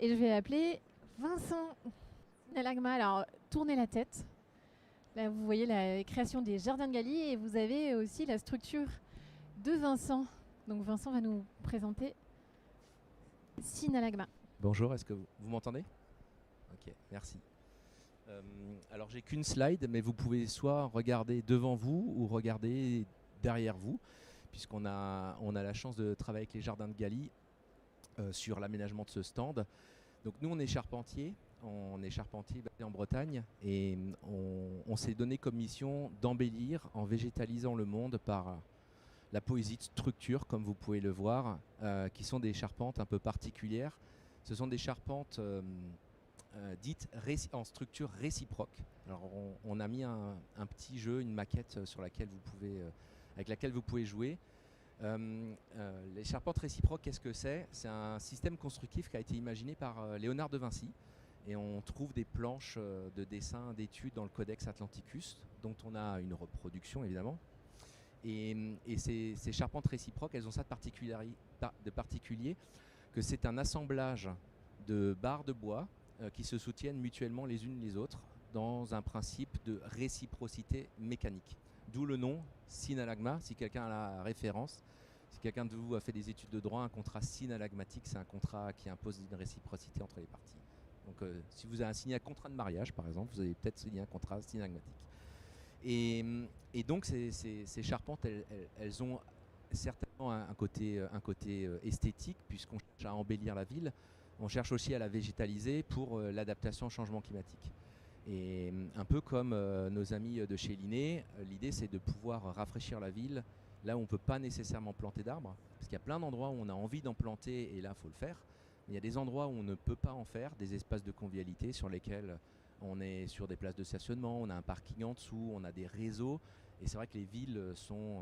Et je vais appeler Vincent Nalagma. Alors, tournez la tête. Là, vous voyez la création des Jardins de Galie et vous avez aussi la structure de Vincent. Donc, Vincent va nous présenter Sinalagma. Bonjour, est-ce que vous m'entendez? Ok, merci. Alors j'ai qu'une slide, mais vous pouvez soit regarder devant vous ou regarder derrière vous, puisqu'on a la chance de travailler avec les Jardins de Galie sur l'aménagement de ce stand. Donc nous on est charpentier basé en Bretagne et on s'est donné comme mission d'embellir en végétalisant le monde par la poésie de structure, comme vous pouvez le voir, qui sont des charpentes un peu particulières. Ce sont des charpentes dites en structure réciproque. Alors on a mis un petit jeu, une maquette avec laquelle vous pouvez jouer. Les charpentes réciproques, qu'est-ce que c'est? C'est un système constructif qui a été imaginé par Léonard de Vinci. Et on trouve des planches de dessins d'études dans le Codex Atlanticus, dont on a une reproduction évidemment. Et ces charpentes réciproques, elles ont ça de particulier que c'est un assemblage de barres de bois qui se soutiennent mutuellement les unes les autres dans un principe de réciprocité mécanique. D'où le nom synalagma, si quelqu'un a la référence. Si quelqu'un de vous a fait des études de droit, un contrat synalagmatique, c'est un contrat qui impose une réciprocité entre les parties. Donc si vous avez signé un contrat de mariage, par exemple, vous avez peut-être signé un contrat synalagmatique. Et donc ces charpentes, elles ont certainement un côté esthétique, puisqu'on cherche à embellir la ville. On cherche aussi à la végétaliser pour l'adaptation au changement climatique. Et un peu comme nos amis de chez Linné, l'idée c'est de pouvoir rafraîchir la ville là où on ne peut pas nécessairement planter d'arbres, parce qu'il y a plein d'endroits où on a envie d'en planter et là il faut le faire. Mais il y a des endroits où on ne peut pas en faire, des espaces de convivialité sur lesquels on est sur des places de stationnement, on a un parking en dessous, on a des réseaux. Et c'est vrai que les villes sont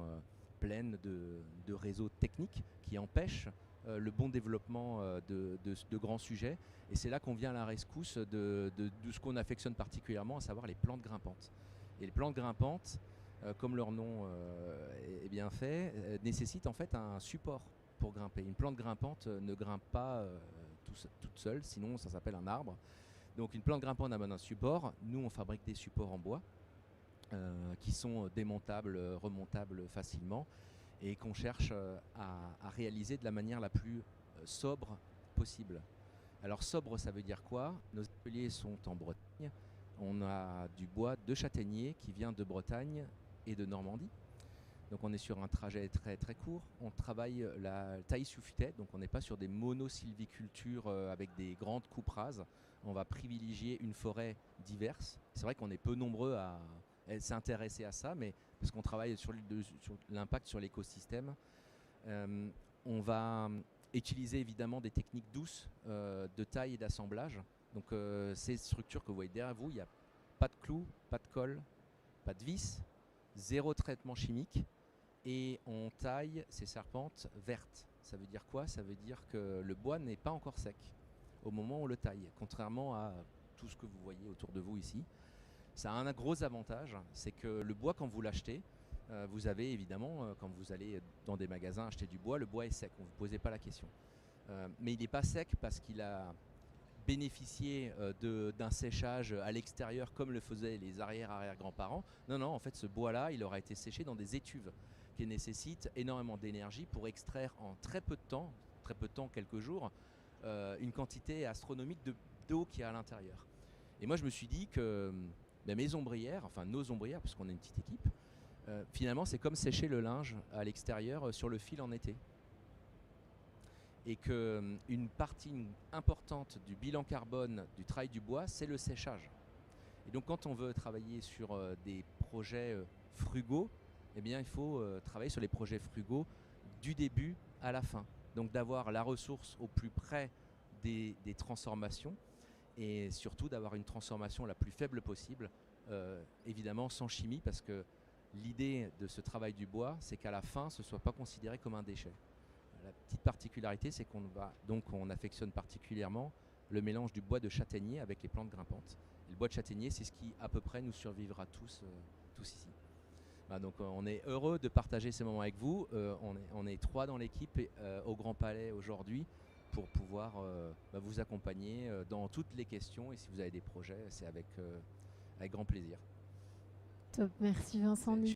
pleines de réseaux techniques qui empêchent le bon développement de grands sujets. Et c'est là qu'on vient à la rescousse de ce qu'on affectionne particulièrement, à savoir les plantes grimpantes. Et les plantes grimpantes, comme leur nom est bien fait, nécessitent en fait un support pour grimper. Une plante grimpante ne grimpe pas toute seule, sinon ça s'appelle un arbre. Donc une plante grimpante a besoin d'un support. Nous, on fabrique des supports en bois qui sont démontables, remontables facilement et qu'on cherche à réaliser de la manière la plus sobre possible. Alors sobre, ça veut dire quoi? Nos ateliers sont en Bretagne. On a du bois de châtaignier qui vient de Bretagne et de Normandie. Donc on est sur un trajet très très court. On travaille la taille sulfitée, donc on n'est pas sur des monosylvicultures avec des grandes coupes rases. On va privilégier une forêt diverse. C'est vrai qu'on est peu nombreux à s'intéresser à ça, mais parce qu'on travaille sur l'impact sur l'écosystème. On va utiliser évidemment des techniques douces de taille et d'assemblage. Donc ces structures que vous voyez derrière vous, il n'y a pas de clous, pas de colle, pas de vis, zéro traitement chimique. Et on taille ces serpentes vertes. Ça veut dire quoi? Ça veut dire que le bois n'est pas encore sec au moment où on le taille, contrairement à tout ce que vous voyez autour de vous ici. Ça a un gros avantage, c'est que le bois, quand vous l'achetez, vous avez évidemment, quand vous allez dans des magasins acheter du bois, le bois est sec, on ne vous posez pas la question. Mais il n'est pas sec parce qu'il a bénéficié d'un séchage à l'extérieur comme le faisaient les arrière-grands-parents. Non, non, en fait ce bois-là, il aura été séché dans des étuves qui nécessitent énormément d'énergie pour extraire en très peu de temps, quelques jours, une quantité astronomique d'eau qu'il y a à l'intérieur. Et moi je me suis dit que mes ombrières, enfin nos ombrières, parce qu'on est une petite équipe, finalement c'est comme sécher le linge à l'extérieur sur le fil en été. Et qu'une partie importante du bilan carbone du travail du bois, c'est le séchage. Et donc quand on veut travailler sur des projets frugaux, eh bien il faut travailler sur les projets frugaux du début à la fin. Donc d'avoir la ressource au plus près des transformations et surtout d'avoir une transformation la plus faible possible, évidemment sans chimie, parce que l'idée de ce travail du bois, c'est qu'à la fin, ce ne soit pas considéré comme un déchet. La petite particularité, c'est qu'on affectionne particulièrement le mélange du bois de châtaignier avec les plantes grimpantes. Et le bois de châtaignier, c'est ce qui à peu près nous survivra tous ici. Donc on est heureux de partager ces moments avec vous. On est 3 dans l'équipe au Grand Palais aujourd'hui. pour pouvoir vous accompagner dans toutes les questions. Et si vous avez des projets, c'est avec grand plaisir. Top, merci Vincent.